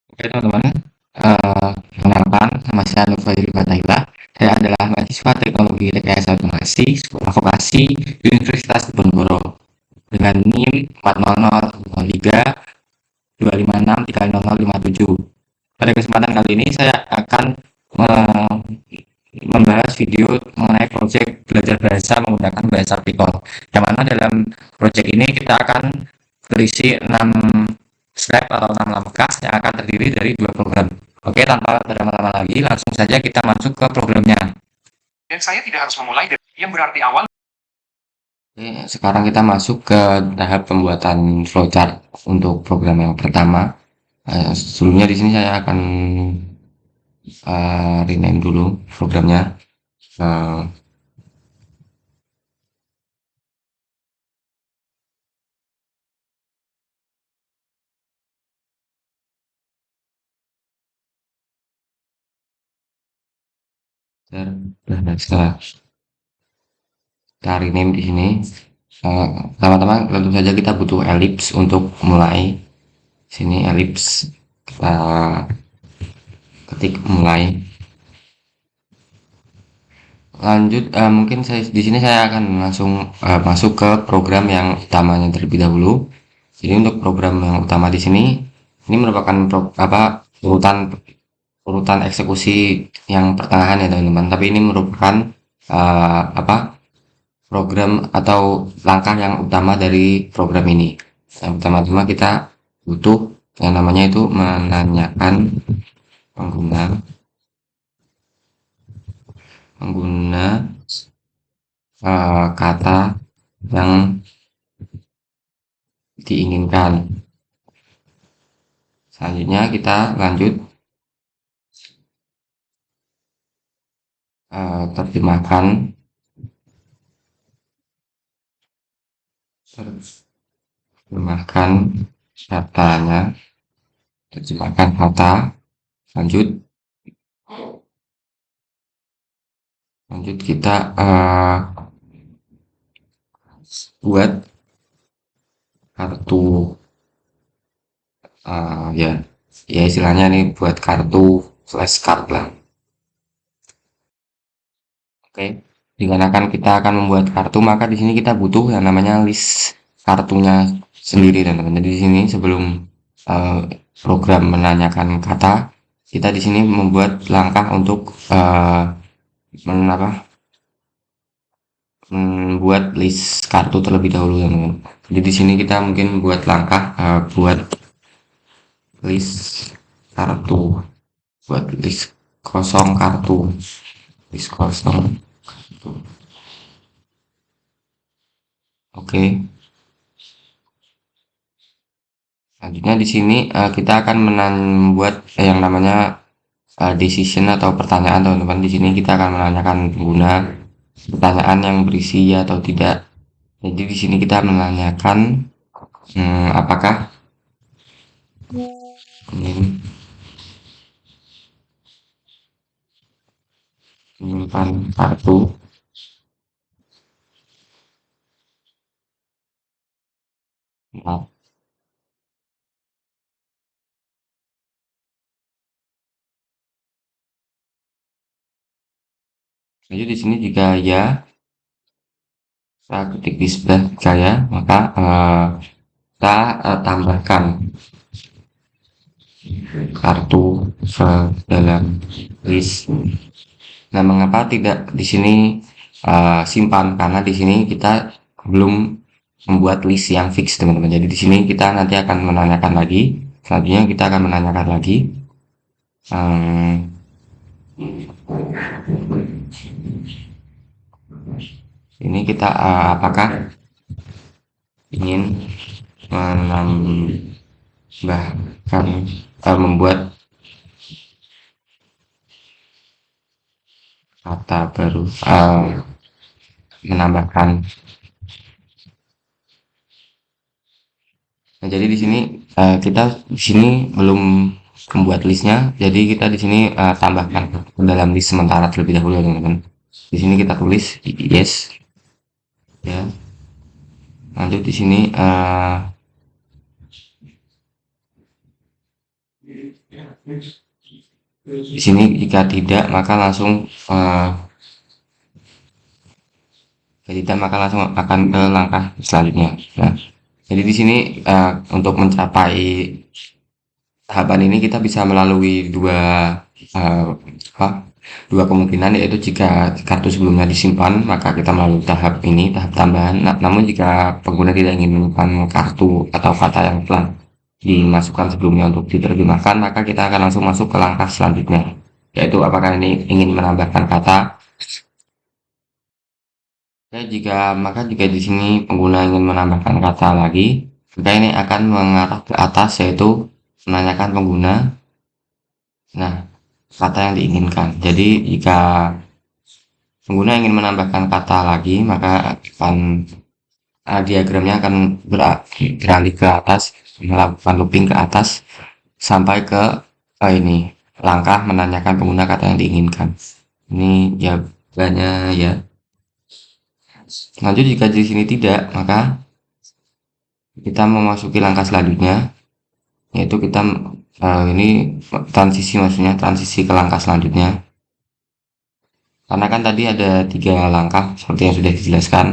Oke teman-teman, perkenalkan nama saya Nufairi Fatahillah. Saya adalah mahasiswa Teknologi Rekayasa Otomasi Sekolah Vokasi Universitas Diponegoro dengan NIM 4000325630057. Pada kesempatan kali ini saya akan eh, membahas video mengenai proyek belajar bahasa menggunakan bahasa Python. Yang mana dalam proyek ini kita akan berisi 6 step atau 6 langkah yang akan terdiri dari 2 program. Oke, tanpa berlama-lama lagi, langsung saja kita masuk ke programnya. Dan saya tidak harus memulai dari yang berarti awal. Oke, sekarang kita masuk ke tahap pembuatan flowchart untuk program yang pertama. Sebelumnya di sini saya akan rename dulu programnya. Eh, bahasa kita rename di sini. Pertama-tama tentu saja kita butuh ellipse untuk mulai. Sini ellipse kita ketik mulai. Lanjut, mungkin saya di sini saya akan langsung masuk ke program yang utamanya terlebih dahulu. Jadi untuk program yang utama di sini ini merupakan urutan urutan eksekusi yang pertengahan ya teman-teman. Tapi ini merupakan program atau langkah yang utama dari program ini. Yang pertama-tama kita butuh yang namanya itu menanyakan pengguna pengguna kata yang diinginkan. Selanjutnya kita lanjut terjemahkan katanya, terjemahkan kata. Lanjut kita buat kartu ya istilahnya nih buat kartu flashcard lah. Oke, dikarenakan kita akan membuat kartu, maka di sini kita butuh yang namanya list kartunya sendiri teman-teman. Jadi di sini sebelum uh, program menanyakan kata, kita di sini membuat langkah untuk membuat list kartu terlebih dahulu teman-teman. Jadi di sini kita mungkin buat langkah buat list kartu, buat list kosong kartu, list kosong kartu. Oke. Selanjutnya di sini kita akan membuat yang namanya decision atau pertanyaan teman-teman. Di sini kita akan menanyakan pengguna pertanyaan yang berisi ya atau tidak. Jadi di sini kita menanyakan apakah ingin menyimpan kartu. Nah, jadi di sini jika ya, saya ketik di sebelah saya, maka kita tambahkan kartu ke dalam list. Nah, mengapa tidak di sini simpan? Karena di sini kita belum membuat list yang fix, teman-teman. Jadi di sini kita nanti akan menanyakan lagi. Selanjutnya kita akan menanyakan lagi. Ini kita apakah ingin menambahkan membuat kata baru, menambahkan. Nah, jadi di sini kita di sini belum membuat listnya, jadi kita di sini tambahkan ke dalam list sementara terlebih dahulu, teman-teman. Di sini kita tulis yes, ya. Lanjut di sini Di sini jika tidak maka langsung akan ke langkah selanjutnya. Nah, jadi di sini untuk mencapai tahapan ini kita bisa melalui eh, apa, dua kemungkinan, yaitu jika kartu sebelumnya disimpan maka kita melalui tahap ini, tahap tambahan. Namun jika pengguna tidak ingin menyimpan kartu atau kata yang telah dimasukkan sebelumnya untuk diterjemahkan, maka kita akan langsung masuk ke langkah selanjutnya, yaitu apakah ini ingin menambahkan kata. Ya, jika di sini pengguna ingin menambahkan kata lagi, maka ini akan mengarah ke atas, yaitu menanyakan pengguna nah kata yang diinginkan. Jadi jika pengguna ingin menambahkan kata lagi, maka akan diagramnya akan beralih ke atas, melakukan looping ke atas sampai ke ini langkah menanyakan pengguna kata yang diinginkan. Ini jawabannya ya. Lanjut, jika di sini tidak, maka kita memasuki langkah selanjutnya, yaitu kita ini transisi, maksudnya transisi ke langkah selanjutnya. Karena kan tadi ada 3 langkah seperti yang sudah dijelaskan.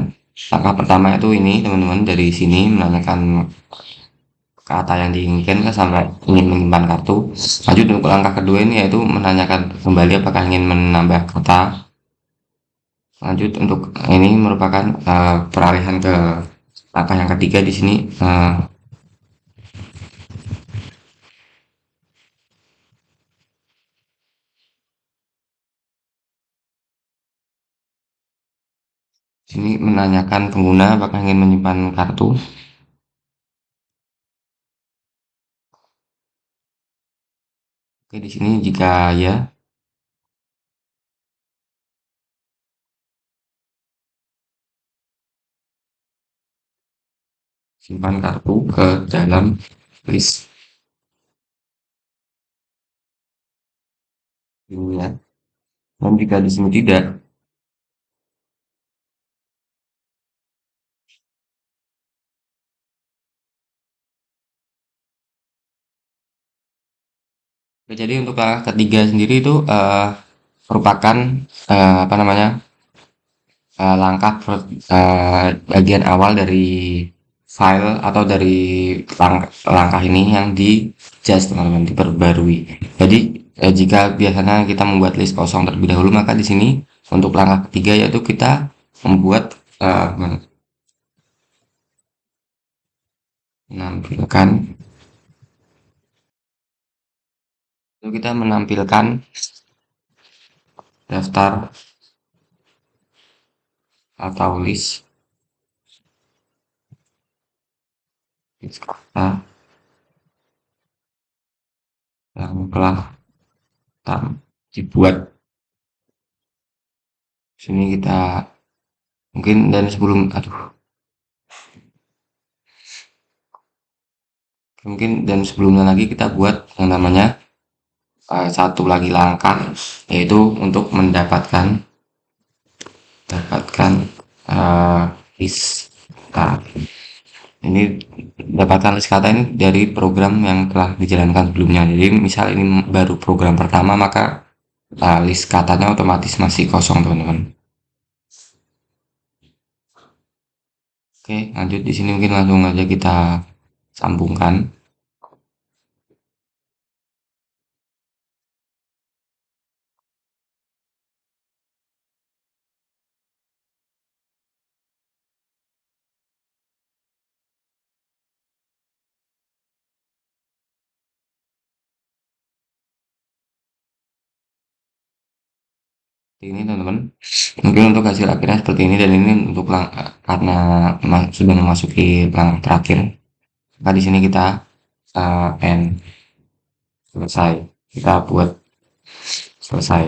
Langkah pertama itu ini teman-teman, dari sini menanyakan kata yang diinginkan sampai ingin menyimpan kartu. Lanjut untuk langkah kedua ini, yaitu menanyakan kembali apakah ingin menambah kata. Lanjut untuk ini merupakan peralihan ke langkah yang ketiga. Di sini sini menanyakan pengguna apakah ingin menyimpan kartu. Oke, di sini jika ya, simpan kartu ke dalam list ini ya. Dan jika di sini tidak, jadi untuk langkah ketiga sendiri itu merupakan apa namanya, langkah bagian awal dari file atau dari langkah ini yang di just teman-teman, diperbarui. Jadi jika biasanya kita membuat list kosong terlebih dahulu, maka di sini untuk langkah ketiga yaitu kita membuat menampilkan itu kita menampilkan daftar atau list kata yang telah dibuat. Sini kita mungkin, dan sebelum mungkin dan sebelumnya lagi kita buat yang namanya satu lagi langkah, yaitu untuk mendapatkan list kata. Ini dapatkan list kata ini dari program yang telah dijalankan sebelumnya. Jadi misal ini baru program pertama, maka list katanya otomatis masih kosong teman-teman. Oke, lanjut di sini mungkin langsung aja kita sambungkan. Seperti ini teman-teman. Mungkin untuk hasil akhirnya seperti ini, dan ini untuk karena sudah memasuki langkah terakhir, maka di sini kita end, selesai. Kita buat selesai.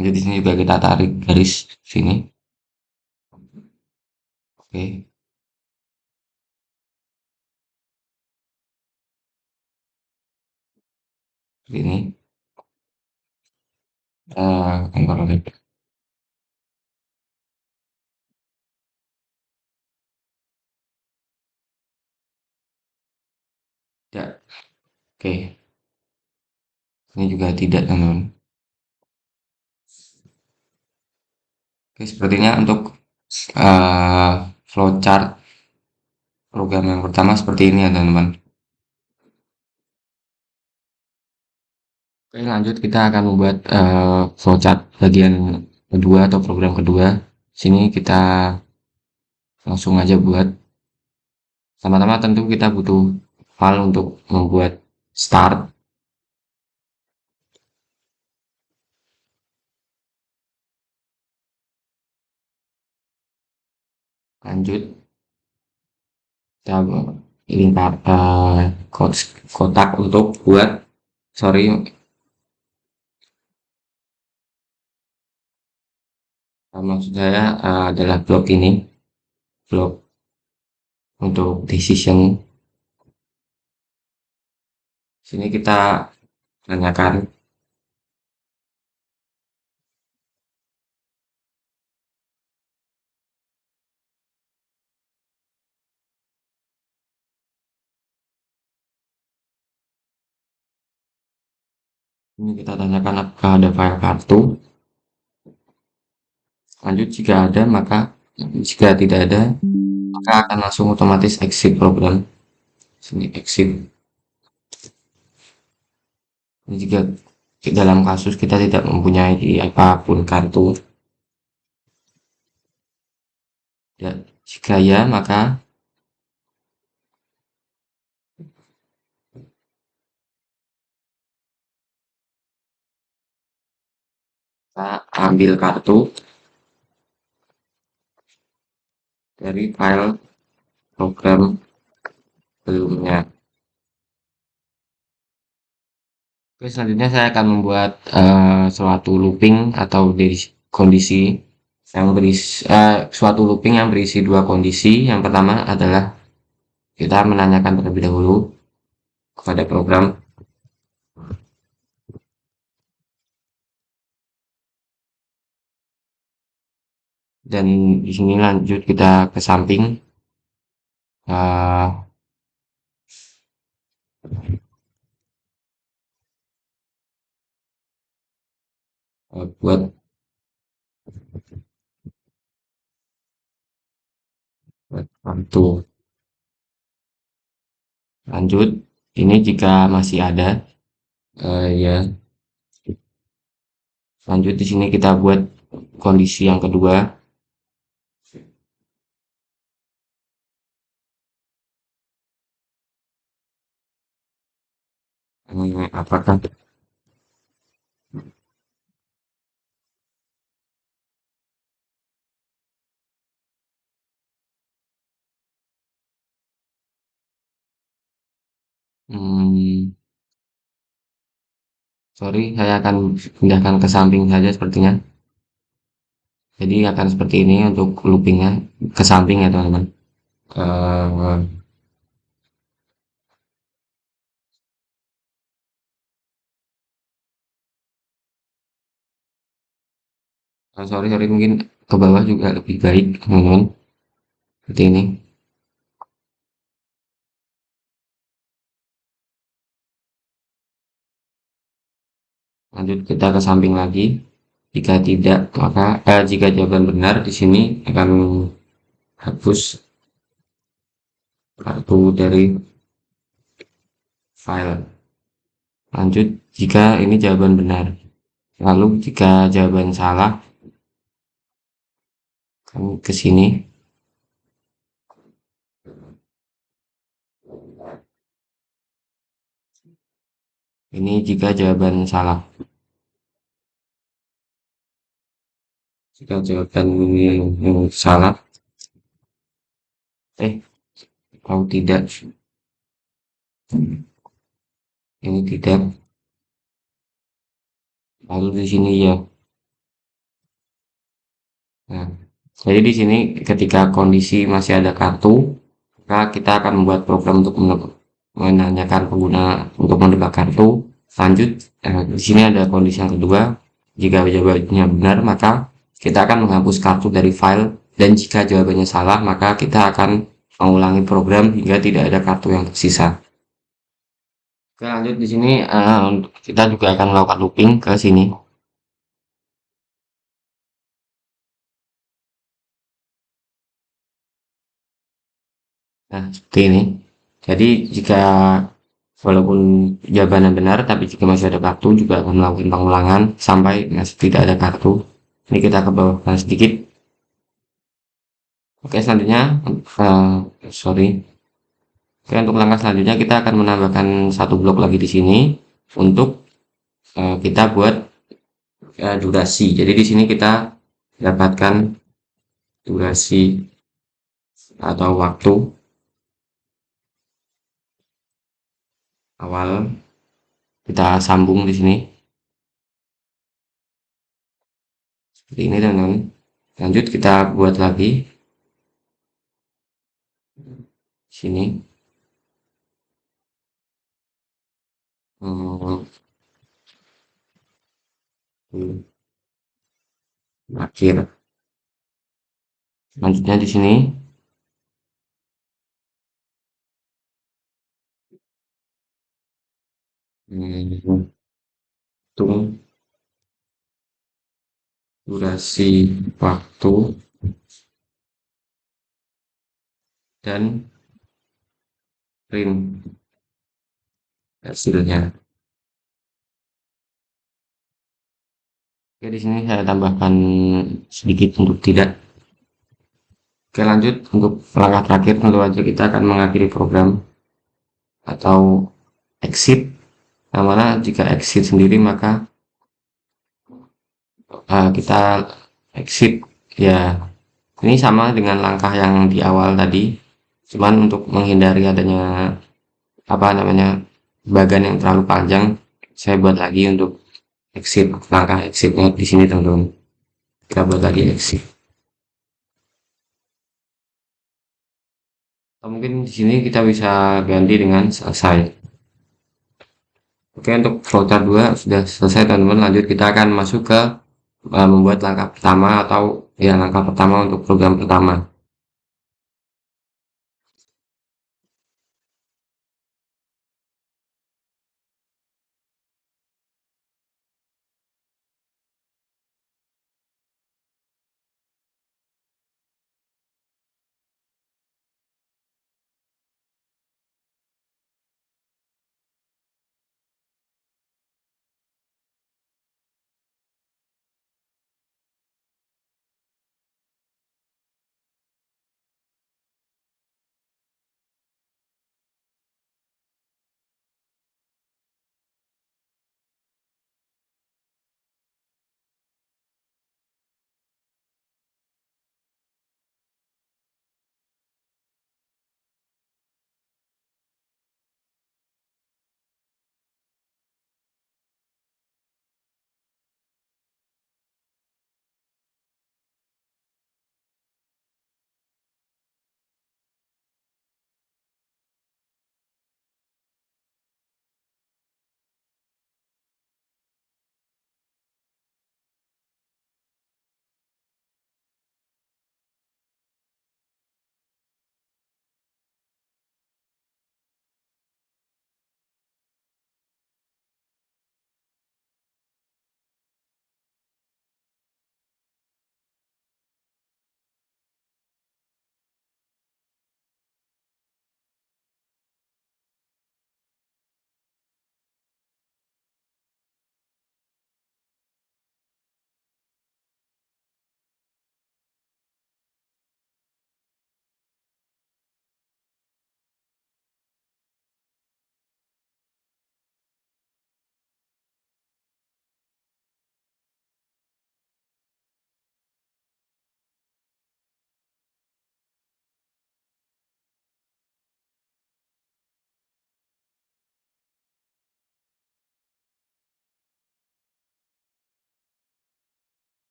Jadi di sini juga kita tarik garis sini. Oke, seperti ini. Kontrol Z. Ya, Oke, ini juga tidak, teman-teman. Oke, sepertinya untuk flowchart program yang pertama seperti ini ya, teman-teman. Oke, lanjut kita akan membuat flowchart bagian kedua atau program kedua. Sini kita langsung aja buat. Sama-sama tentu kita butuh file untuk membuat start. Lanjut kita lingkar kotak untuk buat, sorry, maksud saya adalah blok ini, blok untuk decision. Sini kita tanyakan ini kita tanyakan apakah ada file kartu. Lanjut jika ada, maka jika tidak ada, maka akan langsung otomatis exit program. Sini exit. Ini jika dalam kasus kita tidak mempunyai apapun kartu, ya, jika ya maka kita ambil kartu dari file program sebelumnya. Oke, selanjutnya saya akan membuat suatu looping atau dari kondisi yang berisi suatu looping yang berisi dua kondisi. Yang pertama adalah kita menanyakan terlebih dahulu kepada program, dan di sini lanjut kita ke samping uh, buat kartu. Lanjut, ini jika masih ada, ya. Lanjut di sini kita buat kondisi yang kedua. Apakah sorry, saya akan pindahkan ke samping saja sepertinya. Jadi akan seperti ini untuk loopingnya, ke samping ya teman-teman. Sorry, mungkin ke bawah juga lebih baik teman-teman. Seperti ini. Lanjut kita ke samping lagi. Jika tidak, maka jika jawaban benar di sini akan hapus kartu dari file. Lanjut jika ini jawaban benar. Lalu jika jawaban salah, kami ke sini. Ini jika jawaban salah. Jika jawaban ini salah, kalau tidak, ini tidak. Lalu di sini ya. Nah, jadi di sini ketika kondisi masih ada kartu, maka kita akan membuat program untuk menanyakan pengguna untuk menebak kartu. Lanjut, di sini ada kondisi yang kedua. Jika jawabannya benar, maka kita akan menghapus kartu dari file, dan jika jawabannya salah, maka kita akan mengulangi program hingga tidak ada kartu yang tersisa. Oke, Oke, lanjut di sini kita juga akan melakukan looping ke sini. Nah, seperti ini. Jadi jika walaupun jawabannya benar, tapi jika masih ada kartu juga akan melakukan pengulangan sampai masih tidak ada kartu. Ini kita ke bawahkan sedikit. Oke, selanjutnya, sorry. Oke, untuk langkah selanjutnya kita akan menambahkan satu blok lagi di sini untuk kita buat durasi. Jadi di sini kita dapatkan durasi atau waktu awal, kita sambung di sini seperti ini teman-teman. Lanjut kita buat lagi sini, hmm, akhir. Selanjutnya di sini, hitung durasi waktu dan print hasilnya. Oke, di sini saya tambahkan sedikit untuk tidak. Oke, lanjut untuk langkah terakhir tentu saja kita akan mengakhiri program atau exit. Nah, mana jika exit sendiri maka kita exit ya. Ini sama dengan langkah yang di awal tadi, cuman untuk menghindari adanya apa namanya bagan yang terlalu panjang, saya buat lagi untuk exit, langkah exitnya di sini teman-teman. Kita buat lagi exit. Atau mungkin di sini kita bisa ganti dengan selesai. Oke, untuk flowchart 2 sudah selesai teman-teman. Lanjut kita akan masuk ke membuat langkah pertama atau ya langkah pertama untuk program pertama.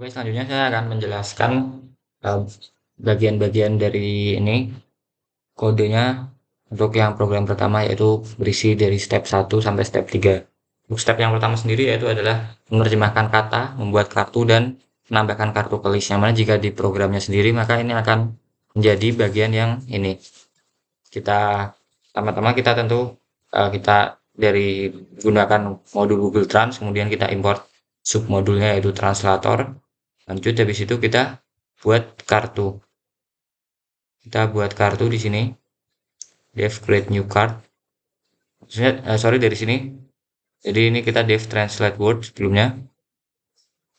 Oke, selanjutnya saya akan menjelaskan eh, bagian-bagian dari ini kodenya untuk yang program pertama, yaitu berisi dari step 1 sampai step 3. Untuk step yang pertama sendiri yaitu adalah menerjemahkan kata, membuat kartu, dan menambahkan kartu ke list. Yang mana jika di programnya sendiri maka ini akan menjadi bagian yang ini. Kita pertama-tama kita tentu kita dari gunakan modul Google Trans, kemudian kita import submodulnya yaitu translator. Lanjut habis itu kita buat kartu. Kita buat kartu di sini, dev create new card. Maksudnya, sorry, dari sini. Jadi ini kita dev translate word sebelumnya.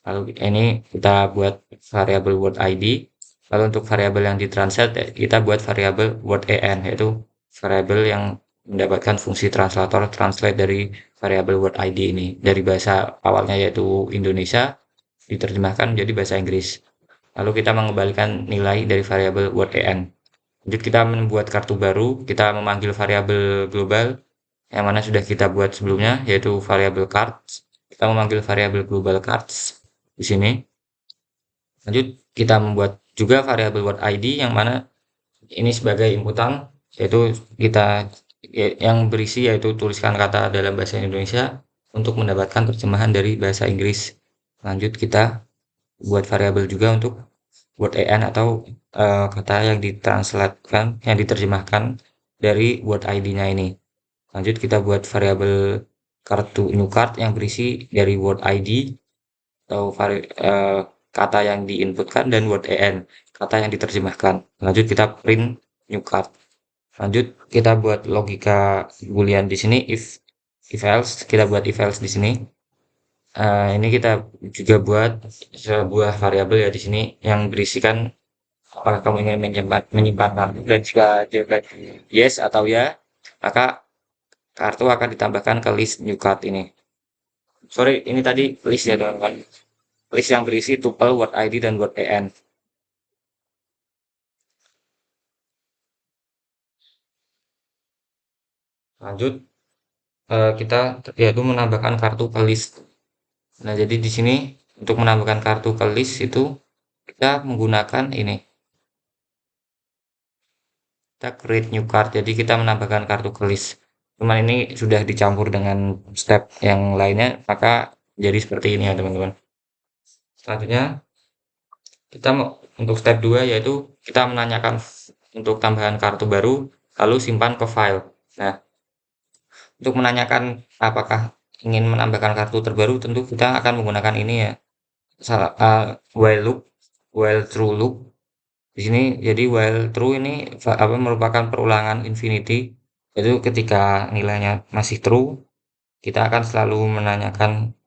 Lalu ini kita buat variabel word ID. Lalu untuk variabel yang ditranslate kita buat variabel word en, yaitu variabel yang mendapatkan fungsi translator translate dari variabel word ID ini dari bahasa awalnya yaitu Indonesia diterjemahkan menjadi bahasa Inggris. Lalu kita mengembalikan nilai dari variabel word en. Lanjut kita membuat kartu baru, kita memanggil variabel global yang mana sudah kita buat sebelumnya yaitu variabel cards. Kita memanggil variabel global cards di sini. Lanjut kita membuat juga variabel word ID yang mana ini sebagai inputan, yaitu kita yang berisi yaitu tuliskan kata dalam bahasa Indonesia untuk mendapatkan terjemahan dari bahasa Inggris. Lanjut kita buat variabel juga untuk word en atau kata yang ditranslatekan, yang diterjemahkan dari word ID-nya ini. Lanjut kita buat variabel kartu new card yang berisi dari word ID atau kata yang diinputkan dan word en, kata yang diterjemahkan. Lanjut kita print new card. Lanjut kita buat logika boolean di sini, if else, kita buat if else di sini. Ini kita juga buat sebuah variabel ya di sini yang berisikan apakah kamu ingin menyimpan kartu, dan jika jawaban yes atau ya, maka kartu akan ditambahkan ke list new card ini. Sorry, ini tadi list ya teman-teman. List yang berisi tuple word ID dan word en. Lanjut kita yaitu menambahkan kartu ke list. Nah, jadi di sini untuk menambahkan kartu ke list itu kita menggunakan ini. Kita create new card. Jadi kita menambahkan kartu ke list. Cuman ini sudah dicampur dengan step yang lainnya, maka jadi seperti ini ya teman-teman. Selanjutnya kita untuk step 2 yaitu kita menanyakan untuk tambahan kartu baru lalu simpan ke file. Nah, untuk menanyakan apakah ingin menambahkan kartu terbaru tentu kita akan menggunakan ini ya. While loop, while true loop. Di sini jadi while true ini apa merupakan perulangan infinity. Itu ketika nilainya masih true, kita akan selalu menanyakan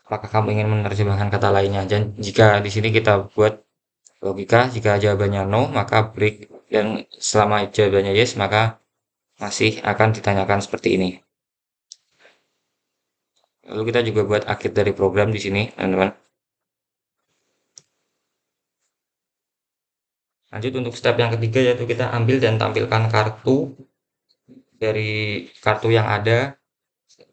apakah kamu ingin menerjemahkan kata lainnya. Dan jika di sini kita buat logika, jika jawabannya no, maka break, dan selama jawabannya yes, maka masih akan ditanyakan seperti ini. Lalu kita juga buat akhir dari program di sini, teman-teman. Lanjut untuk step yang ketiga yaitu kita ambil dan tampilkan kartu dari kartu yang ada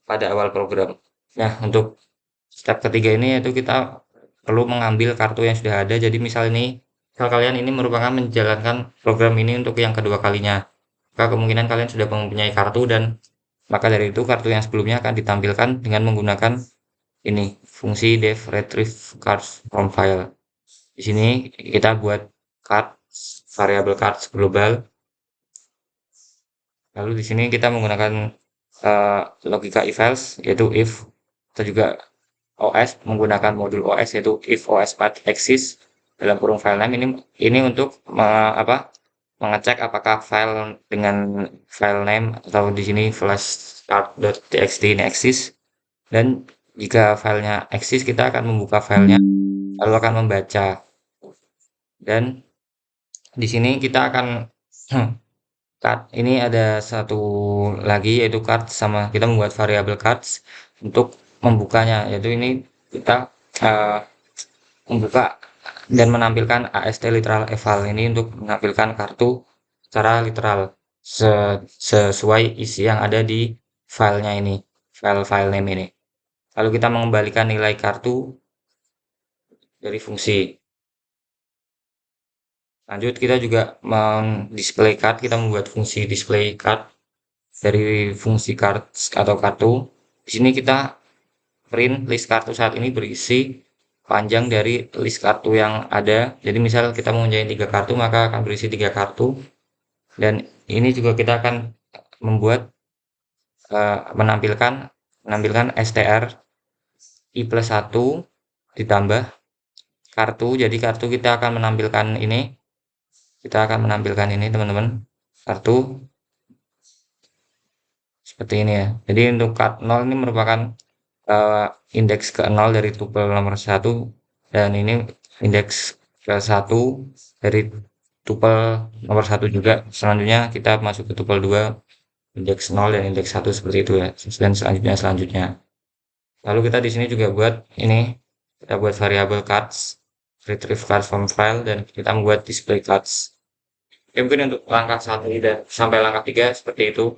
pada awal program. Nah, untuk step ketiga ini yaitu kita perlu mengambil kartu yang sudah ada. Jadi misal ini, misal kalian ini merupakan menjalankan program ini untuk yang kedua kalinya, maka kemungkinan kalian sudah mempunyai kartu, dan maka dari itu kartu yang sebelumnya akan ditampilkan dengan menggunakan ini fungsi dev retrieve cards from file. Di sini kita buat cards, variabel cards global. Lalu di sini kita menggunakan logika if else yaitu if, atau juga OS menggunakan modul OS yaitu if OS path exists dalam kurung file name. Ini untuk mengecek apakah file dengan file name atau di sini flash start.txt ini eksis, dan jika filenya eksis kita akan membuka filenya lalu akan membaca, dan di sini kita akan card ini ada satu lagi yaitu card, sama kita membuat variabel cards untuk membukanya, yaitu ini kita uh, membuka dan menampilkan ast literal eval ini untuk menampilkan kartu secara literal sesuai isi yang ada di filenya ini, file name ini. Lalu kita mengembalikan nilai kartu dari fungsi. Lanjut kita juga display card, kita membuat fungsi display card dari fungsi cards atau kartu. Di sini kita print list kartu saat ini berisi panjang dari list kartu yang ada. Jadi misal kita mau mempunyai 3 kartu, maka akan berisi 3 kartu. Dan ini juga kita akan membuat menampilkan str i+1 ditambah kartu. Jadi kartu kita akan menampilkan ini teman-teman, kartu seperti ini ya. Jadi untuk card 0 ini merupakan indeks ke 0 dari tupel nomor 1, dan ini indeks ke 1 dari tupel nomor 1 juga. Selanjutnya kita masuk ke tupel 2, indeks 0 dan indeks 1 seperti itu ya. Dan selanjutnya. Lalu kita di sini juga buat ini, kita buat variabel cards, retrieve cards from file, dan kita membuat display cards. Ya, mungkin untuk langkah 1 dan sampai langkah 3 seperti itu.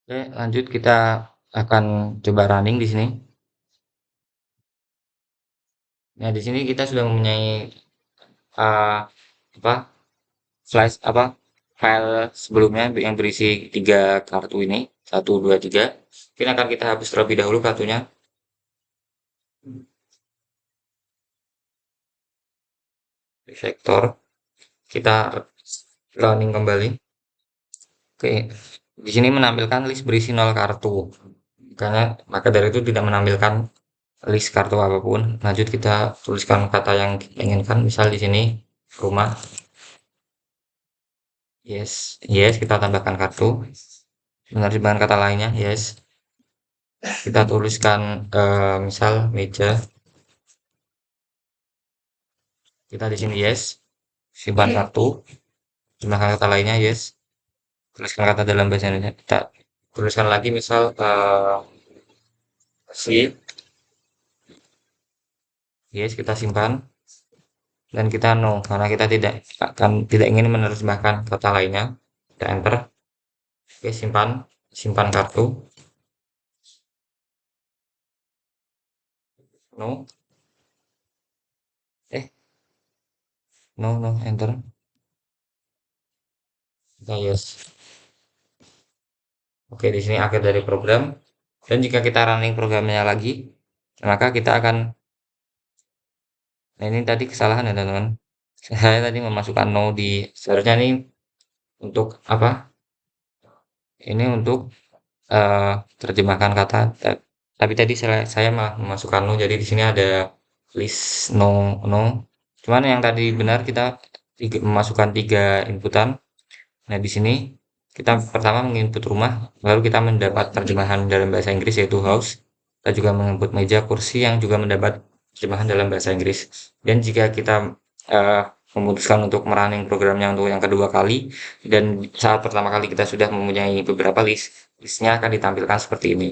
Oke, lanjut kita akan coba running di sini. Nah, di sini kita sudah mempunyai uh, apa file sebelumnya yang berisi 3 kartu ini, 1, 2, 3. Mungkin akan kita hapus terlebih dahulu kartunya. Vektor, kita running kembali. Oke, di sini menampilkan list berisi 0 kartu. Karena maka dari itu tidak menampilkan list kartu apapun. Lanjut kita tuliskan kata yang kita inginkan. Misal di sini rumah. Yes, yes, kita tambahkan kartu. Menerjemahkan kata lainnya, yes. Kita tuliskan misal meja. Kita di sini yes. Simpan kartu. Tambahkan kata lainnya, yes. Tuliskan kata dalam bahasa Indonesia. Kita tuliskan lagi misal si. Yes, kita simpan. Dan kita no, karena kita tidak ingin menerjemahkan kata lainnya. Kita enter. Oke, simpan kartu. No, no, no, enter. Nah, yes. Oke, di sini akhir dari program. Dan jika kita running programnya lagi, maka kita akan, nah ini tadi kesalahan ya teman-teman. Saya tadi memasukkan no di, seharusnya ini untuk apa? Ini untuk terjemahkan kata, tapi tadi saya malah memasukkan no, jadi di sini ada list no no. Cuman yang tadi benar kita memasukkan 3 inputan. Nah, di sini kita pertama menginput rumah, lalu kita mendapat terjemahan dalam bahasa Inggris yaitu house. Kita juga menginput meja, kursi yang juga mendapat terjemahan dalam bahasa Inggris. Dan jika kita eh, memutuskan untuk merunning programnya untuk yang kedua kali, dan saat pertama kali kita sudah mempunyai beberapa list, listnya akan ditampilkan seperti ini.